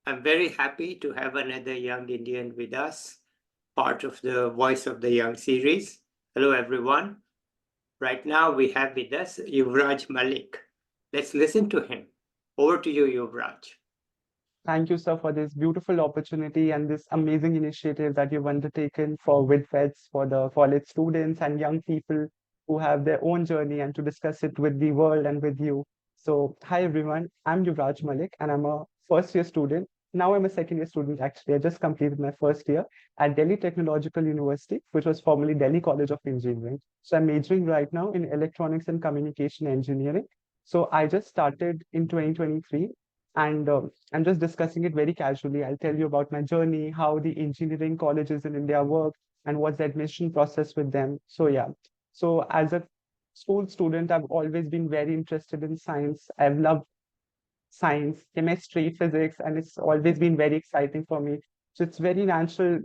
I'm very happy to have another young Indian with us, part of the Voice of the Young series. Hello, everyone. Right now, we have with us Yuvraj Malik. Let's listen to him. Over to you, Yuvraj. Thank you, sir, for this beautiful opportunity and this amazing initiative that you've undertaken for Vidpeds, for the college students and young people who have their own journey and to discuss it with the world and with you. So, hi everyone, I'm Yuvraj Malik and I'm a first year student. Now I'm a second year student actually. I just completed my first year at Delhi Technological University, which was formerly Delhi College of Engineering. So I'm majoring right now in electronics and communication engineering. So I just started in 2023 and I'm just discussing it very casually. I'll tell you about my journey, how the engineering colleges in India work, and what's the admission process with them. So, yeah. So, as a school student, I've always been very interested in science. I've loved science, chemistry, physics, and it's always been very exciting for me. So, it's very natural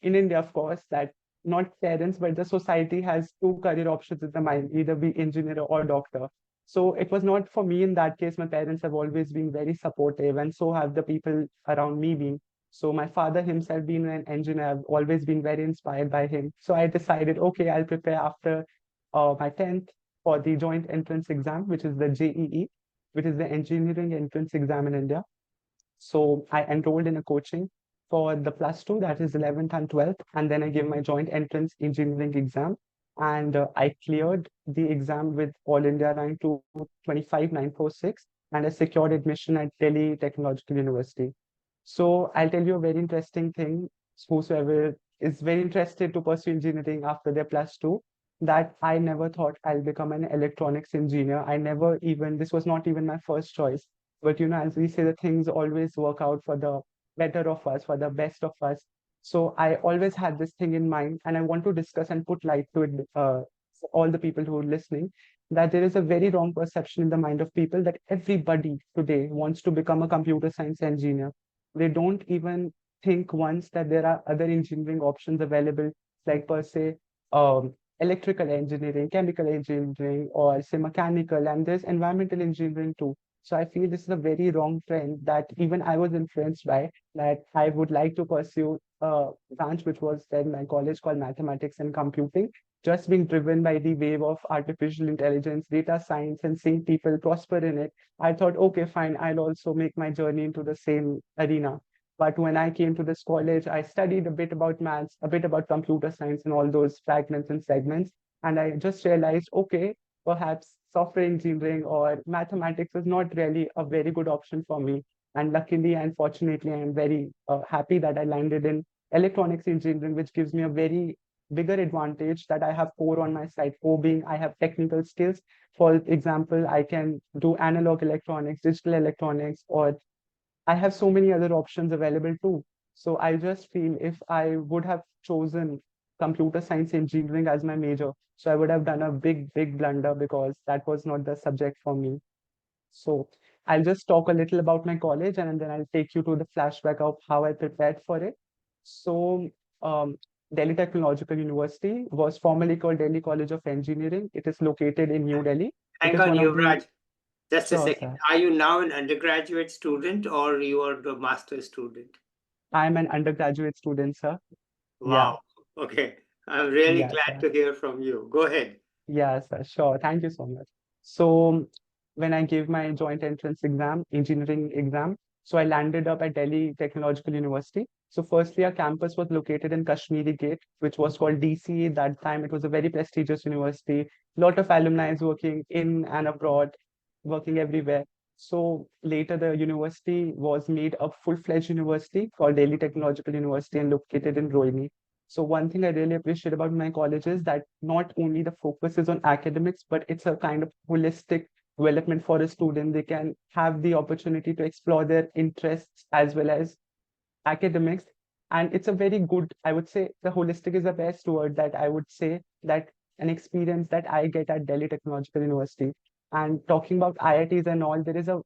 in India, of course, that not parents, but the society has two career options in the mind, either be engineer or doctor. So it was not for me in that case. My parents have always been very supportive, and so have the people around me been. So my father himself being an engineer, I've always been very inspired by him. So I decided, okay, I'll prepare after my 10th for the joint entrance exam, which is the JEE, which is the engineering entrance exam in India. So I enrolled in a coaching for the plus two, that is 11th and 12th, and then I gave my joint entrance engineering exam. And I cleared the exam with All India rank to 25946, and I secured admission at Delhi Technological University. So I'll tell you a very interesting thing. Whosoever is very interested to pursue engineering after their plus two, that I never thought I'll become an electronics engineer. I never even, this was not even my first choice. But as we say, the things always work out for the better of us, for the best of us. So I always had this thing in mind, and I want to discuss and put light to it, for all the people who are listening, that there is a very wrong perception in the mind of people that everybody today wants to become a computer science engineer. They don't even think once that there are other engineering options available, like per se, electrical engineering, chemical engineering, or say mechanical, and there's environmental engineering too. So I feel this is a very wrong trend that even I was influenced by, that I would like to pursue a branch which was then my college called mathematics and computing, just being driven by the wave of artificial intelligence, data science, and seeing people prosper in it. I thought, okay, fine, I'll also make my journey into the same arena. But when I came to this college, I studied a bit about maths, a bit about computer science, and all those fragments and segments. And I just realized, okay, perhaps software engineering or mathematics is not really a very good option for me. And luckily and fortunately, I'm very happy that I landed in electronics engineering, which gives me a very bigger advantage that I have core on my side. Core being I have technical skills. For example, I can do analog electronics, digital electronics, or I have so many other options available too. So I just feel if I would have chosen computer science engineering as my major, so I would have done a big blunder because that was not the subject for me. So I'll just talk a little about my college and then I'll take you to the flashback of how I prepared for it. So um, Delhi Technological University was formerly called Delhi College of Engineering. It is located in New Delhi. It Hang is on, one of the, Yuvraj. Just a sure, second. sir. Are you now an undergraduate student or you are the master student? I'm an undergraduate student, sir. Yeah. Wow. Okay. I'm really Yes, glad sir. to hear from you. Go ahead. Yes, sir. Sure. Thank you so much. So when I gave my joint entrance exam, engineering exam, so I landed up at Delhi Technological University. So firstly, our campus was located in Kashmiri Gate, which was called DCE. That time it was a very prestigious university. Lot of alumni working in and abroad, working everywhere. So later the university was made a full-fledged university called Delhi Technological University and located in Rohini. So one thing I really appreciate about my college is that not only the focus is on academics, but it's a kind of holistic development for a student. They can have the opportunity to explore their interests as well as academics. And it's a very good, I would say the holistic is the best word that I would say, that an experience that I get at Delhi Technological University. And talking about IITs and all, there is a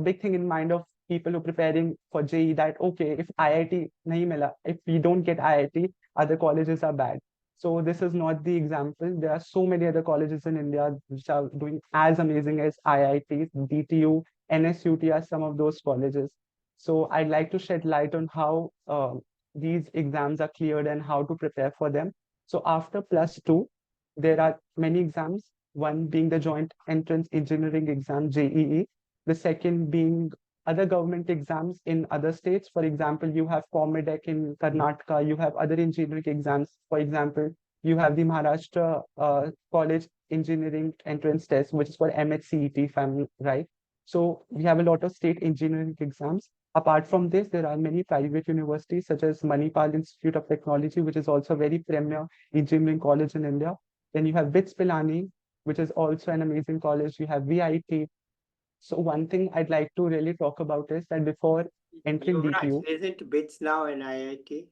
big thing in mind of people who are preparing for JEE, that okay, if IIT nahi mila, if we don't get IIT, other colleges are bad. So this is not the example. There are so many other colleges in India which are doing as amazing as IITs, DTU, NSUT are some of those colleges. So I'd like to shed light on how these exams are cleared and how to prepare for them. So after plus two, there are many exams, one being the Joint Entrance Engineering Exam, JEE, the second being other government exams in other states. For example, you have Comedec in Karnataka, you have other engineering exams. For example, you have the Maharashtra College Engineering Entrance Test, which is for MHCET, if I'm right. So we have a lot of state engineering exams. Apart from this, there are many private universities such as Manipal Institute of Technology, which is also a very premier engineering college in India. Then you have BITS Pilani, which is also an amazing college. You have VIT. So one thing I'd like to really talk about is that before entering Yuvraj, DPU, isn't BITS now an IIT?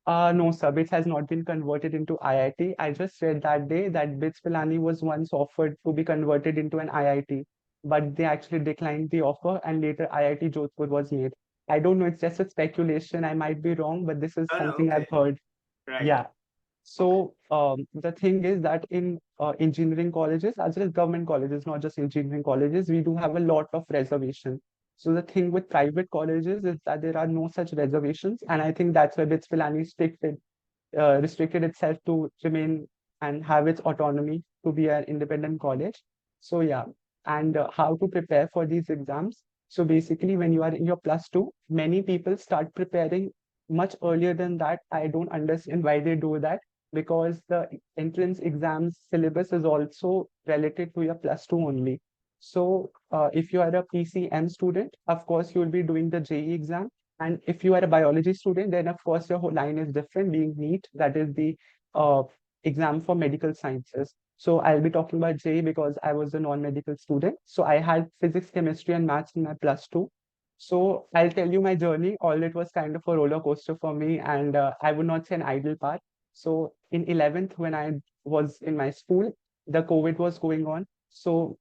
no, sir, BITS has not been converted into IIT. I just read that day that BITS Pilani was once offered to be converted into an IIT, but they actually declined the offer and later IIT Jodhpur was made. I don't know, it's just a speculation. I might be wrong, but this is Oh, no, something I've okay, heard. right. Yeah. Okay. So the thing is that in engineering colleges, as well as government colleges, not just engineering colleges, we do have a lot of reservation. So the thing with private colleges is that there are no such reservations, and I think that's why BITS Pilani restricted itself to remain and have its autonomy to be an independent college. So yeah, and how to prepare for these exams. So basically, when you are in your plus two, many people start preparing much earlier than that. I don't understand why they do that because the entrance exams syllabus is also related to your plus two only. So if you are a PCM student, of course, you'll be doing the JE exam. And if you are a biology student, then of course your whole line is different, being NEET, that is the uh, exam for medical sciences. So I'll be talking about JE because I was a non-medical student. So I had physics, chemistry, and maths in my plus two. So I'll tell you my journey. All it was kind of a roller coaster for me, and I would not say an idle path. So in 11th, when I was in my school, the COVID was going on. So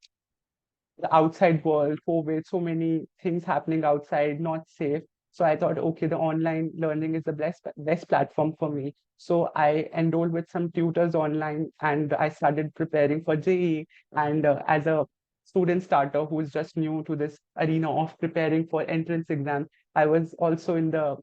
the outside world, COVID, so many things happening outside, not safe. So I thought, okay, the online learning is the best platform for me. So I enrolled with some tutors online and I started preparing for JE. And as a student starter who is just new to this arena of preparing for entrance exam, I was also in the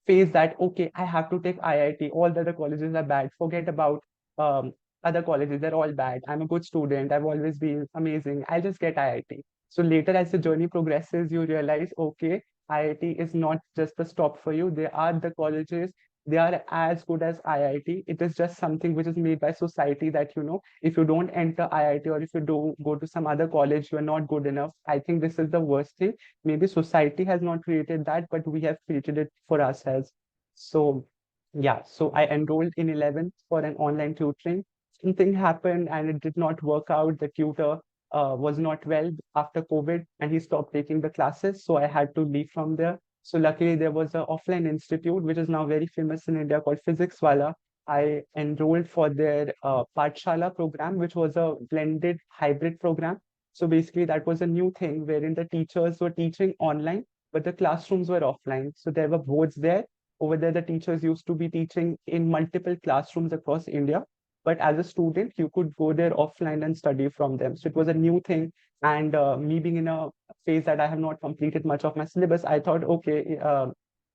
phase that okay, I have to take IIT. All the other colleges are bad. Forget about um, other colleges, they're all bad. I'm a good student. I've always been amazing. I'll just get IIT. So later, as the journey progresses, you realize, okay, IIT is not just a stop for you. They are the colleges. They are as good as IIT. It is just something which is made by society that, if you don't enter IIT or if you do go to some other college, you are not good enough. I think this is the worst thing. Maybe society has not created that, but we have created it for ourselves. So yeah, so I enrolled in 11th for an online tutoring. Something happened and it did not work out. The tutor was not well after COVID and he stopped taking the classes. So I had to leave from there. So luckily there was an offline institute, which is now very famous in India called Physics Wala. I enrolled for their Pathshala program, which was a blended hybrid program. So basically that was a new thing wherein the teachers were teaching online, but the classrooms were offline. So there were boards there. Over there, the teachers used to be teaching in multiple classrooms across India, but as a student you could go there offline and study from them. So it was a new thing, and me being in a phase that I have not completed much of my syllabus, I thought okay,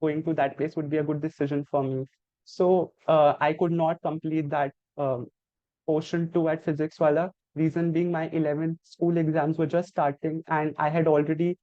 going to that place would be a good decision for me. So I could not complete that portion 2 at physics wala. Reason being, my 11th school exams were just starting and I had already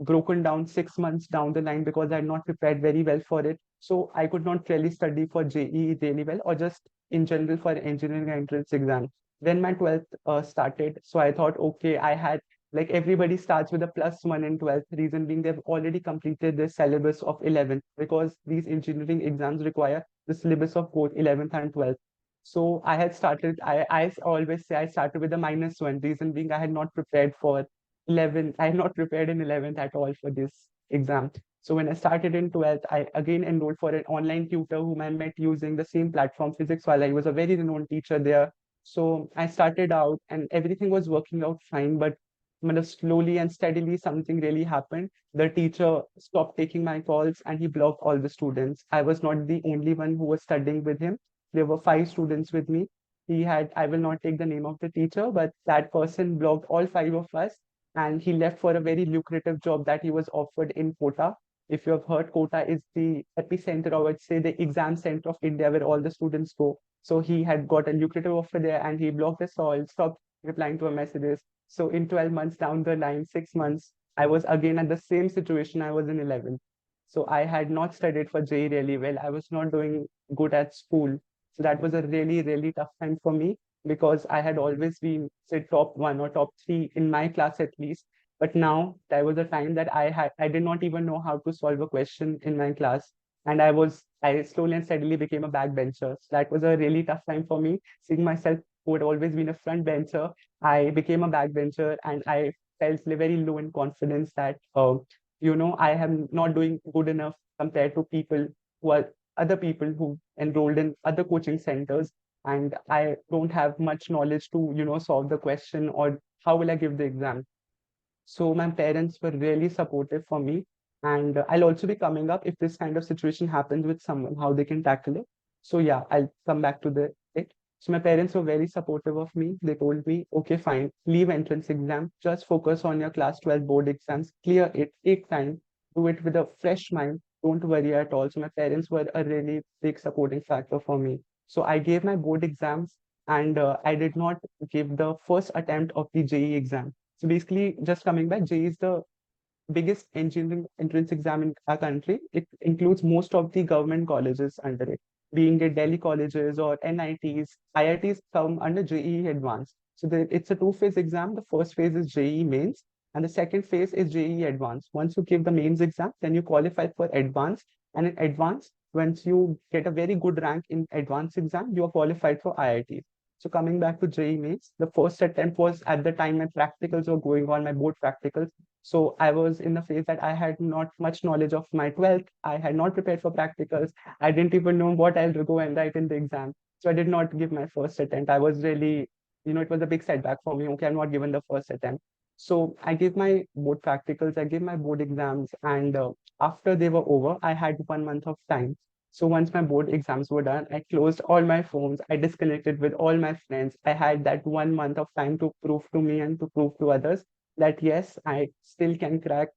broken down 6 months down the line because I had not prepared very well for it. So I could not really study for JEE really well or just in general for engineering entrance exam. Then my 12th started. So I thought, okay, I had like everybody starts with a +1 in 12th. Reason being they've already completed the syllabus of 11th because these engineering exams require the syllabus of both 11th and 12th. So I had started, I always say I started with a -1. Reason being I had not prepared for 11th. I had not prepared in 11th at all for this exam. So when I started in 12th, I again enrolled for an online tutor whom I met using the same platform, Physics Wala. He was a very renowned teacher there. So I started out and everything was working out fine, but slowly and steadily something really happened. The teacher stopped taking my calls and he blocked all the students. I was not the only one who was studying with him. There were 5 students with me. He had, I will not take the name of the teacher, but that person blocked all 5 of us and he left for a very lucrative job that he was offered in Kota. If you have heard, Kota is the epicenter, or I would say the exam center of India where all the students go. So he had got a lucrative offer there and he blocked us all, stopped replying to our messages. So in 12 months down the line, 6 months, I was again at the same situation I was in 11th. So I had not studied for JEE really well. I was not doing good at school. So that was a really, really tough time for me because I had always been, say, top one or top three in my class at least. But now there was a time that I did not even know how to solve a question in my class. And I slowly and steadily became a backbencher. So that was a really tough time for me, seeing myself who had always been a front bencher. I became a backbencher and I felt very low in confidence that, I am not doing good enough compared to people who are other people who enrolled in other coaching centers, and I don't have much knowledge to, solve the question or how will I give the exam. So my parents were really supportive for me. And I'll also be coming up if this kind of situation happens with someone, how they can tackle it. So yeah, I'll come back to it. So my parents were very supportive of me. They told me, okay, fine, leave entrance exam, just focus on your class 12 board exams, clear it, take time, do it with a fresh mind. Don't worry at all. So my parents were a really big supporting factor for me. So I gave my board exams and I did not give the first attempt of the JEE exam. So basically, just coming back, JEE is the biggest engineering entrance exam in our country. It includes most of the government colleges under it, being it Delhi colleges or NITs. IITs come under JEE Advanced. So it's a two-phase exam. The first phase is JEE Mains, and the second phase is JEE Advanced. Once you give the mains exam, then you qualify for Advanced. And in Advanced, once you get a very good rank in Advanced exam, you are qualified for IIT. So coming back to JEE Mains, the first attempt was at the time my practicals were going on, my board practicals. So I was in the phase that I had not much knowledge of my 12th. I had not prepared for practicals. I didn't even know what I'll go and write in the exam. So I did not give my first attempt. I was really, it was a big setback for me. Okay, I'm not given the first attempt. So I gave my board practicals, I gave my board exams, and after they were over, I had 1 month of time. So once my board exams were done, I closed all my phones, I disconnected with all my friends. I had that 1 month of time to prove to me and to prove to others that yes, I still can crack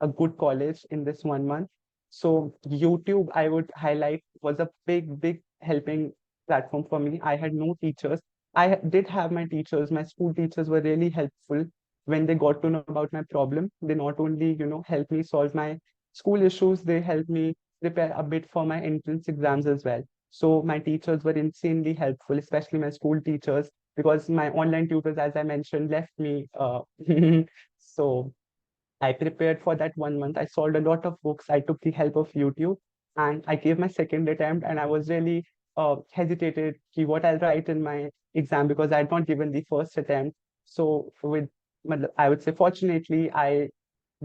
a good college in this 1 month. So YouTube, I would highlight, was a big, big helping platform for me. I had no teachers. Did have my teachers. My school teachers were really helpful when they got to know about my problem. They not only, helped me solve my school issues, they helped me prepare a bit for my entrance exams as well. So my teachers were insanely helpful, especially my school teachers, because my online tutors, as I mentioned, left me. So I prepared for that 1 month. I solved a lot of books. I took the help of YouTube and I gave my second attempt. And I was really hesitated what I'll write in my exam because I had not given the first attempt. So I would say, fortunately, I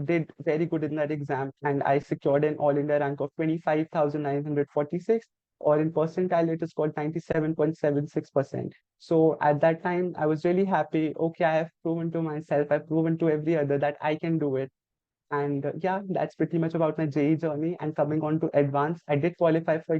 did very good in that exam and I secured an all India rank of 25,946, or in percentile, it is called 97.76%. So at that time, I was really happy. Okay, I have proven to myself, I've proven to every other that I can do it. And yeah, that's pretty much about my JEE journey. And coming on to advanced, I did qualify for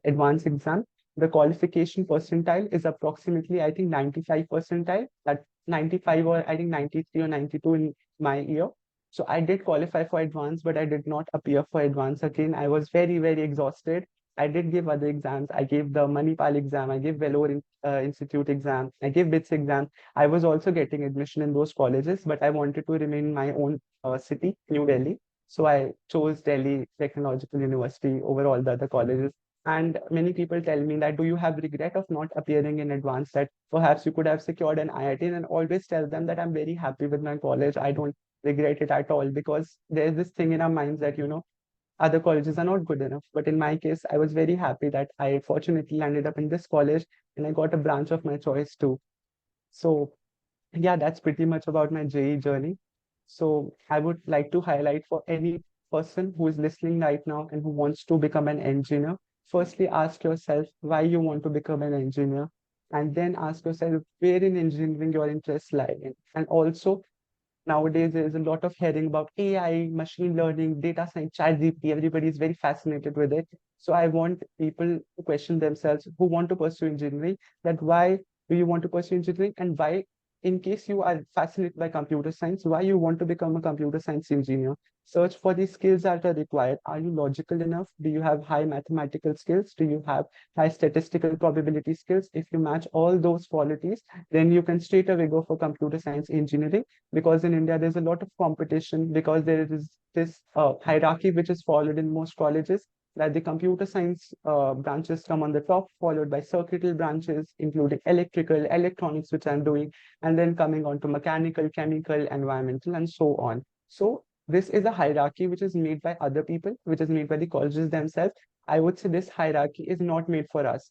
advanced exam. The qualification percentile is approximately, I think, 95 percentile. That 95 or I think 93 or 92 in my year. So I did qualify for advanced, but I did not appear for advanced again. I was very, very exhausted. I did give other exams. I gave the Manipal exam. I gave Vellore Institute exam. I gave BITS exam. I was also getting admission in those colleges, but I wanted to remain in my own city, New Delhi. So I chose Delhi Technological University over all the other colleges. And many people tell me that, do you have regret of not appearing in advance, that perhaps you could have secured an IIT? And always tell them that I'm very happy with my college. I don't regret it at all because there's this thing in our minds that, other colleges are not good enough. But in my case, I was very happy that I fortunately landed up in this college and I got a branch of my choice too. So yeah, that's pretty much about my JEE journey. So I would like to highlight for any person who is listening right now and who wants to become an engineer, firstly ask yourself why you want to become an engineer, and then ask yourself where in engineering your interests lie in. And also, nowadays there is a lot of hearing about AI, machine learning, data science, ChatGPT. Everybody is very fascinated with it. So I want people to question themselves who want to pursue engineering, that why do you want to pursue engineering and why in case you are fascinated by computer science, why you want to become a computer science engineer? Search for the skills that are required. Are you logical enough? Do you have high mathematical skills? Do you have high statistical probability skills? If you match all those qualities, then you can straight away go for computer science engineering, because in India there's a lot of competition, because there is this hierarchy which is followed in most colleges, that the computer science branches come on the top, followed by circuital branches, including electrical, electronics, which I'm doing, and then coming on to mechanical, chemical, environmental, and so on. So this is a hierarchy which is made by other people, which is made by the colleges themselves. I would say this hierarchy is not made for us.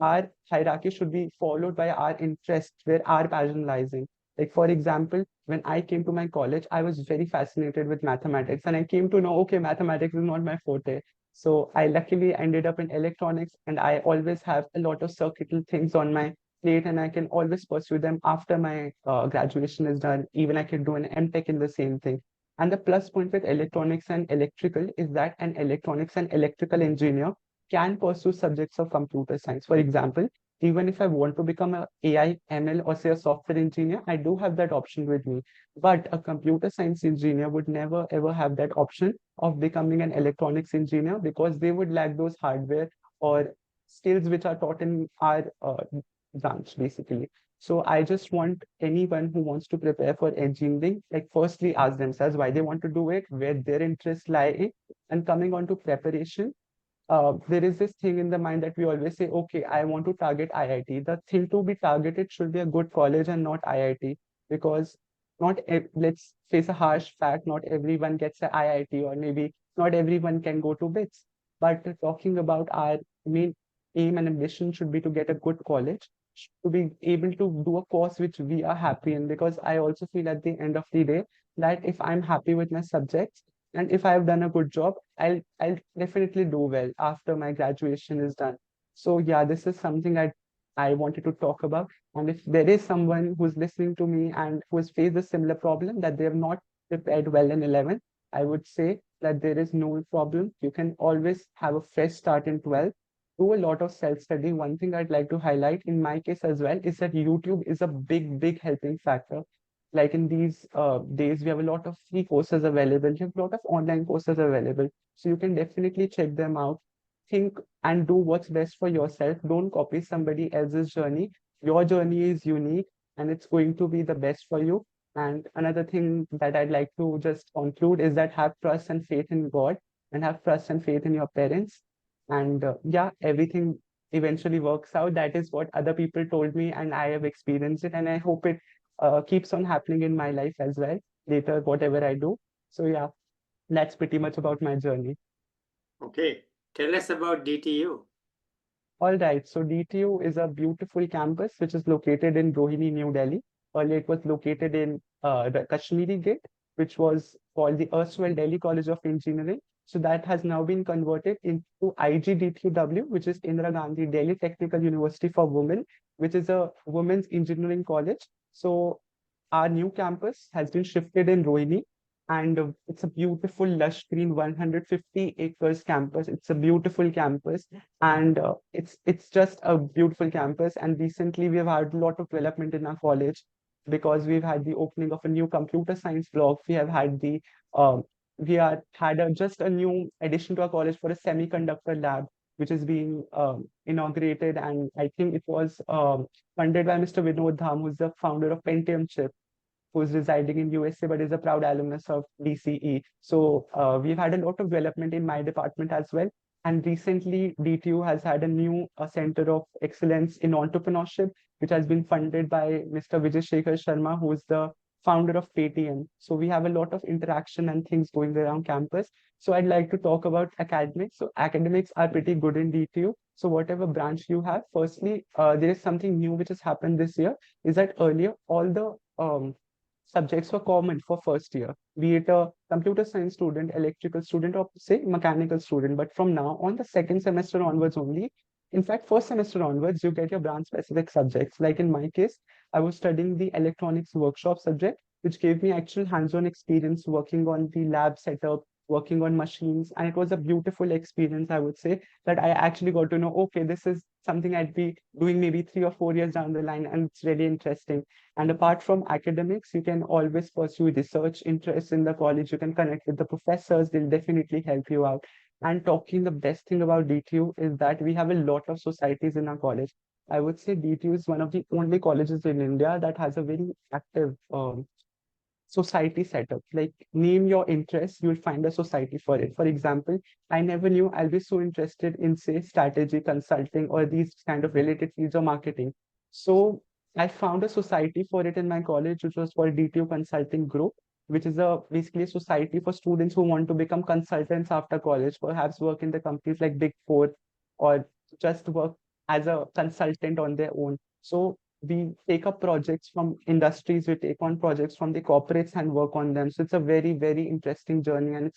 Our hierarchy should be followed by our interest, where our passion lies in. Like, for example, when I came to my college, I was very fascinated with mathematics, and I came to know, okay, mathematics is not my forte. So I luckily ended up in electronics, and I always have a lot of circuital things on my plate, and I can always pursue them after my graduation is done. Even I can do an MTech in the same thing. And the plus point with electronics and electrical is that an electronics and electrical engineer can pursue subjects of computer science. For example, even if I want to become a AI, ML, or say a software engineer, I do have that option with me. But a computer science engineer would never ever have that option of becoming an electronics engineer, because they would lack those hardware or skills which are taught in our branch, basically. So I just want anyone who wants to prepare for engineering, like, firstly ask themselves why they want to do it, where their interests lie in, and coming on to preparation. There is this thing in the mind that we always say, okay, I want to target IIT. The thing to be targeted should be a good college and not IIT, because let's face a harsh fact, not everyone gets an IIT, or maybe not everyone can go to BITS. But talking about our main aim and ambition should be to get a good college, to be able to do a course which we are happy in, because I also feel at the end of the day that if I'm happy with my subjects, and if I've done a good job, I'll definitely do well after my graduation is done. So yeah, this is something I wanted to talk about. And if there is someone who's listening to me and who has faced a similar problem, that they have not prepared well in 11th, I would say that there is no problem. You can always have a fresh start in 12th. Do a lot of self-study. One thing I'd like to highlight in my case as well is that YouTube is a big helping factor. Like, in these days, we have a lot of free courses available. You have a lot of online courses available. So you can definitely check them out. Think and do what's best for yourself. Don't copy somebody else's journey. Your journey is unique, and it's going to be the best for you. And another thing that I'd like to just conclude is that have trust and faith in God, and have trust and faith in your parents. And yeah, everything eventually works out. That is what other people told me, and I have experienced it. And I hope it keeps on happening in my life as well later, whatever I do. So yeah, that's pretty much about my journey. Okay, tell us about DTU. All right, so DTU is a beautiful campus which is located in Rohini, New Delhi. Earlier, it was located in the Kashmiri Gate, which was called the erstwhile Delhi College of Engineering. So that has now been converted into IGDTUW, which is Indira Gandhi Delhi Technical University for Women, which is a women's engineering college. So our new campus has been shifted in Rohini, and it's a beautiful lush green 150 acres campus. It's a beautiful campus, and it's just a beautiful campus. And recently we've had a lot of development in our college, because we've had the opening of a new computer science block. We have had the just a new addition to our college for a semiconductor lab, which is being inaugurated, and I think it was funded by Mr. Vinod Dham, who's the founder of Pentium chip, who's residing in USA but is a proud alumnus of DCE. So we've had a lot of development in my department as well. And recently, DTU has had a new center of excellence in entrepreneurship, which has been funded by Mr. Vijay Shekhar Sharma, who is the founder of Paytm. So we have a lot of interaction and things going around campus. So I'd like to talk about academics. So academics are pretty good in DTU. So whatever branch you have, firstly, there is something new which has happened this year, is that earlier all the subjects were common for first year, be it a computer science student, electrical student, or say mechanical student. But from now on, the second semester onwards only, in fact, first semester onwards, you get your branch specific subjects. Like in my case, I was studying the electronics workshop subject, which gave me actual hands-on experience working on the lab setup, working on machines. And it was a beautiful experience, I would say, that I actually got to know, okay, this is something I'd be doing maybe 3 or 4 years down the line, and it's really interesting. And apart from academics, you can always pursue research interests in the college. You can connect with the professors, they'll definitely help you out. And talking, the best thing about DTU is that we have a lot of societies in our college. I would say DTU is one of the only colleges in India that has a very active society setup. Like, name your interests, you'll find a society for it. For example, I never knew I'll be so interested in, say, strategy consulting or these kind of related fields of marketing. So I found a society for it in my college, which was called DTU Consulting Group, which is a basically a society for students who want to become consultants after college, perhaps work in the companies like Big Four, or just work as a consultant on their own. So we take up projects from industries, we take on projects from the corporates and work on them. So it's a very, very interesting journey, and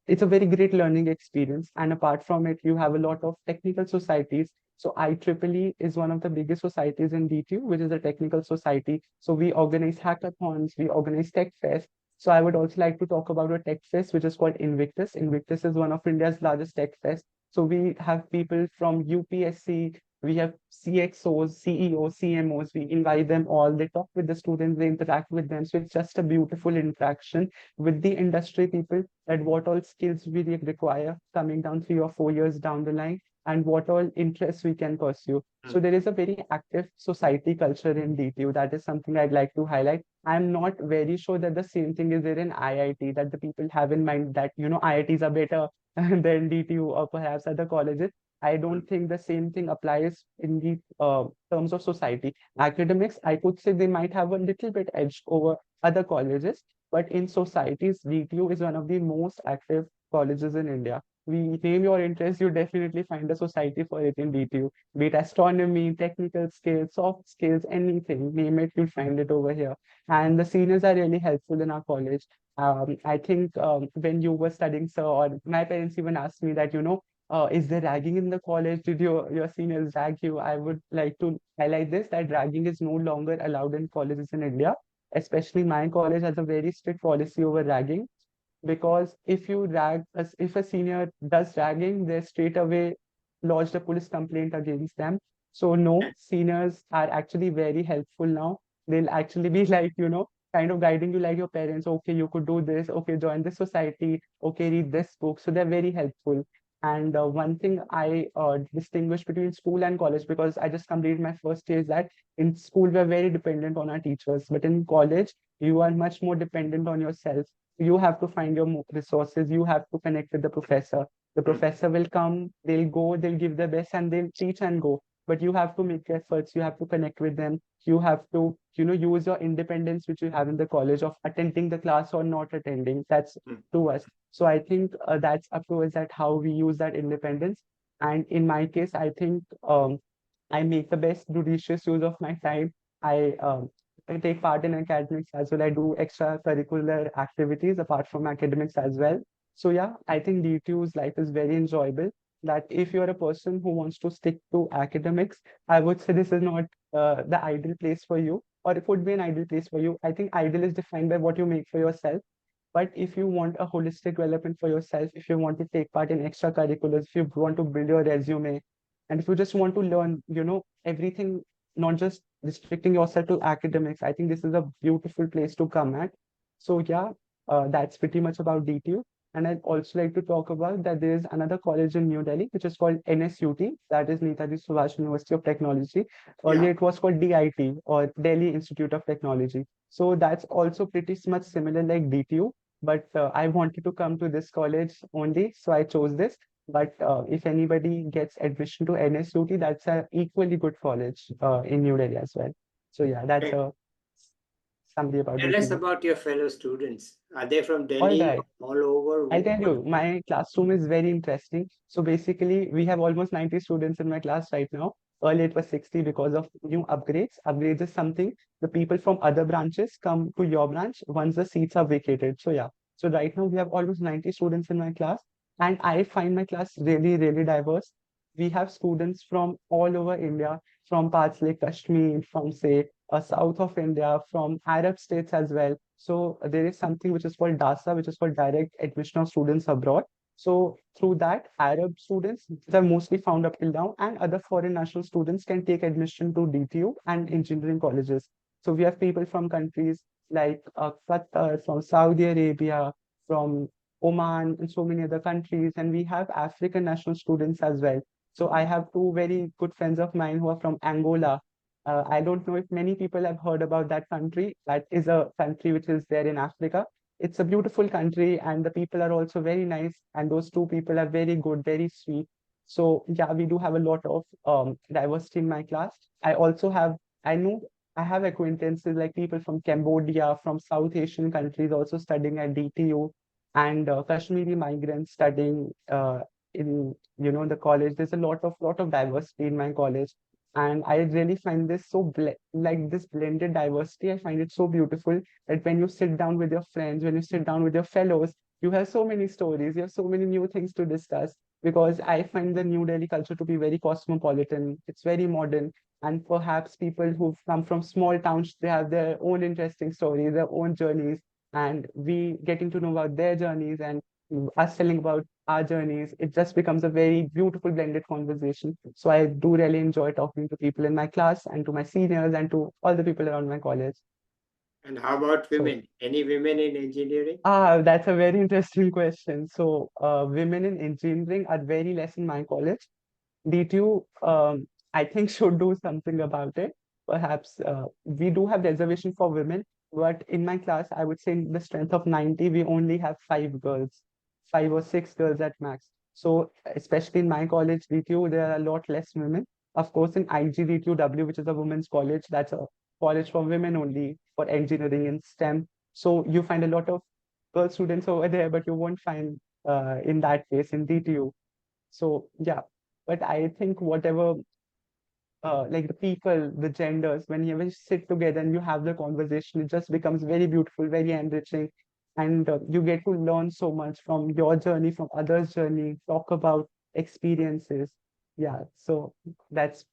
it's a very great learning experience. And apart from it, you have a lot of technical societies. So IEEE is one of the biggest societies in DTU, which is a technical society. So we organize hackathons, we organize tech fest. So I would also like to talk about a tech fest, which is called Invictus. Invictus is one of India's largest tech fest. So we have people from UPSC, we have CXOs, CEOs, CMOs, we invite them all, they talk with the students, they interact with them. So it's just a beautiful interaction with the industry people, that what all skills we require coming down 3 or 4 years down the line, and what all interests we can pursue. So there is a very active society culture in DTU. That is something I'd like to highlight. I'm not very sure that the same thing is there in IIT, that the people have in mind that, IITs are better than DTU or perhaps other colleges. I don't think the same thing applies in the terms of society. Academics, I could say they might have a little bit edge over other colleges, but in societies, DTU is one of the most active colleges in India. We name your interest, you definitely find a society for it in DTU. Be it astronomy, technical skills, soft skills, anything, name it, you'll find it over here. And the seniors are really helpful in our college. I think when you were studying, sir, or my parents even asked me that, is there ragging in the college? Did your seniors rag you? I would like to highlight this, that ragging is no longer allowed in colleges in India. Especially my college has a very strict policy over ragging, because if a senior does ragging, they straight away lodged a police complaint against them. So no, seniors are actually very helpful now. They'll actually be like, kind of guiding you like your parents. Okay, you could do this. Okay, join this society. Okay, read this book. So they're very helpful. And one thing I distinguish between school and college, because I just completed my first year, is that in school we're very dependent on our teachers, but in college you are much more dependent on yourself. You have to find your resources, you have to connect with the professor. The professor will come, they'll go, they'll give their best, and they'll teach and go. But you have to make efforts, you have to connect with them, you have to, use your independence which you have in the college of attending the class or not attending. That's to us. So I think that's up to us, that how we use that independence. And in my case, I think I make the best judicious use of my time. I take part in academics as well. I do extracurricular activities apart from academics as well. So yeah, I think DTU's life is very enjoyable. That if you're a person who wants to stick to academics, I would say this is not the ideal place for you, or it would be an ideal place for you. I think ideal is defined by what you make for yourself. But if you want a holistic development for yourself, if you want to take part in extracurriculars, if you want to build your resume, and if you just want to learn, everything, not just restricting yourself to academics, I think this is a beautiful place to come at. So yeah, that's pretty much about DTU. And I'd also like to talk about that there is another college in New Delhi, which is called NSUT, that is Netaji Subhash University of Technology. Earlier it was called DIT, or Delhi Institute of Technology. So that's also pretty much similar like DTU, but I wanted to come to this college only, so I chose this. But if anybody gets admission to NSUT, that's an equally good college in New Delhi as well. So yeah, that's a summary about Tell us DTU. about your fellow students. Are they from All Delhi right. or all over? I'll tell you, my classroom is very interesting. So basically, we have almost 90 students in my class right now. Earlier it was 60 because of new upgrades. Upgrades is something the people from other branches come to your branch once the seats are vacated. So yeah. So right now we have almost 90 students in my class, and I find my class really, really diverse. We have students from all over India, from parts like Kashmir, from say south of India, from Arab states as well. So there is something which is called DASA, which is called Direct Admission of Students Abroad. So through that, Arab students, they're mostly found up till now, and other foreign national students can take admission to DTU and engineering colleges. So we have people from countries like Qatar, from Saudi Arabia, from Oman, and so many other countries, and we have African national students as well. So I have two very good friends of mine who are from Angola. I don't know if many people have heard about that country. That is a country which is there in Africa. It's a beautiful country, and the people are also very nice. And those two people are very good, very sweet. So yeah, we do have a lot of diversity in my class. I also have, I know I have acquaintances like people from Cambodia, from South Asian countries also studying at DTU, and Kashmiri migrants studying in the college. There's a lot of diversity in my college, and I really find this so like this blended diversity. I find it so beautiful that when you sit down with your friends, when you sit down with your fellows, you have so many stories, you have so many new things to discuss. Because I find the New Delhi culture to be very cosmopolitan. It's very modern, and perhaps people who've come from small towns, they have their own interesting stories, their own journeys, and we getting to know about their journeys and us telling about our journeys. It just becomes a very beautiful blended conversation. So I do really enjoy talking to people in my class and to my seniors and to all the people around my college. And how about So women? Any women in engineering? that's a very interesting question. So women in engineering are very less in my college. DTU, I think, should do something about it. Perhaps we do have reservation for women, but in my class, I would say in the strength of 90, we only have 5 girls, 5 or 6 girls at max. So especially in my college, DTU, there are a lot less women. Of course, in IGDTUW, which is a women's college, that's a college for women only for engineering and STEM. So you find a lot of girl students over there, but you won't find in that case in DTU. So yeah, but I think whatever like the people, the genders, when you sit together and you have the conversation, it just becomes very beautiful, very enriching, and you get to learn so much from your journey, from others' journey, talk about experiences. Yeah, so that's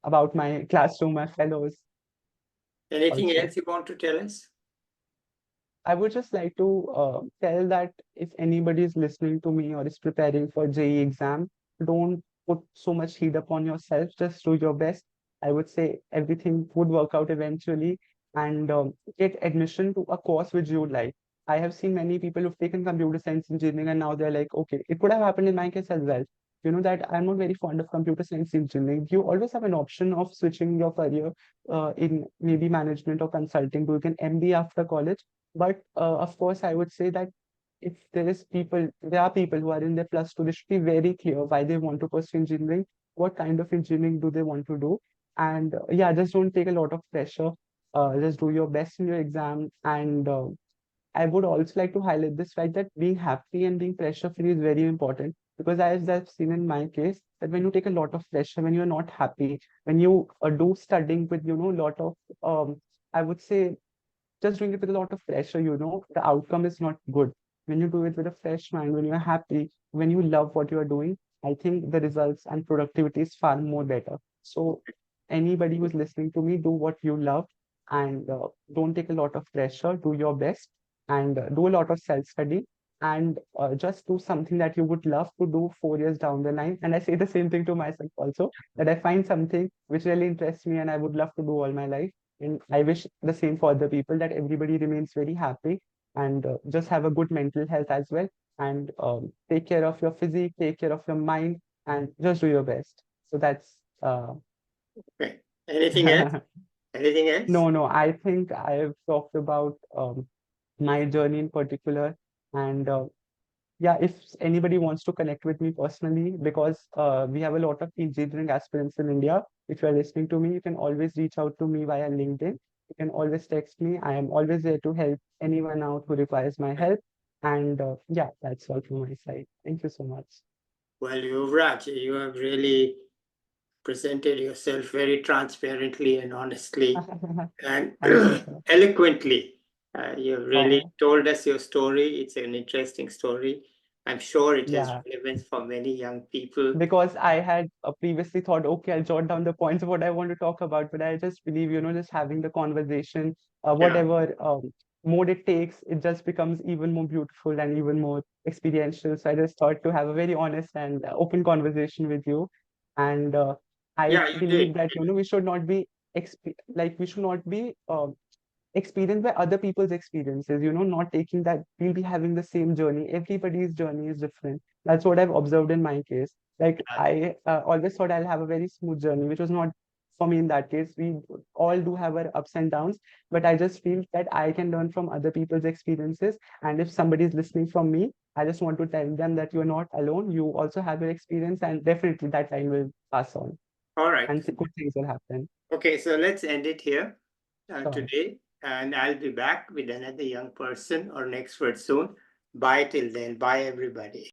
about my classroom, my fellows Anything also. else you want to tell us? I would just like to tell that if anybody is listening to me or is preparing for JEE exam, don't put so much heat upon yourself. Just do your best. I would say everything would work out eventually, and get admission to a course which you like. I have seen many people who've taken computer science engineering and now they're like, okay, it could have happened in my case as well. You know that I'm not very fond of computer science engineering. You always have an option of switching your career in maybe management or consulting, doing an MBA after college. But of course, I would say that if there are people who are in their plus two, they should be very clear why they want to pursue engineering, what kind of engineering do they want to do. And yeah, just don't take a lot of pressure. Just do your best in your exam. And I would also like to highlight this fact that being happy and being pressure free is very important. Because as I've seen in my case, that when you take a lot of pressure, when you're not happy, when you do studying with, a lot of, I would say, just doing it with a lot of pressure, the outcome is not good. When you do it with a fresh mind, when you're happy, when you love what you're doing, I think the results and productivity is far more better. So anybody who's listening to me, do what you love, and don't take a lot of pressure, do your best, and do a lot of self-study, and just do something that you would love to do 4 years down the line. And I say the same thing to myself also, that I find something which really interests me and I would love to do all my life. And I wish the same for other people, that everybody remains very happy and just have a good mental health as well. And take care of your physique, take care of your mind, and just do your best. So that's Okay. Anything else? Anything else? no, I think I've talked about my journey in particular. And yeah, if anybody wants to connect with me personally, because we have a lot of engineering aspirants in India, if you're listening to me, you can always reach out to me via LinkedIn. You can always text me. I am always there to help anyone out who requires my help. And yeah, that's all from my side. Thank you so much. Well, Yuvraj, you have really presented yourself very transparently and honestly and Thank you, sir. eloquently. You've really Oh, told us your story. It's an interesting story. I'm sure it has Yeah. relevance for many young people. Because I had previously thought, okay, I'll jot down the points of what I want to talk about, but I just believe, just having the conversation, Yeah. whatever mode it takes, it just becomes even more beautiful and even more experiential. So I just thought to have a very honest and open conversation with you. And I Yeah, you did. believe that, we should not be we should not be experienced by other people's experiences, not taking that we'll be having the same journey. Everybody's journey is different. That's what I've observed in my case. Like I always thought I'll have a very smooth journey, which was not for me in that case. We all do have our ups and downs, but I just feel that I can learn from other people's experiences. And if somebody is listening from me, I just want to tell them that you're not alone. You also have your experience, and definitely that time will pass on, All right. and good things will happen. Okay, so let's end it here Sure. today. And I'll be back with another young person or an expert soon. Bye till then. Bye, everybody.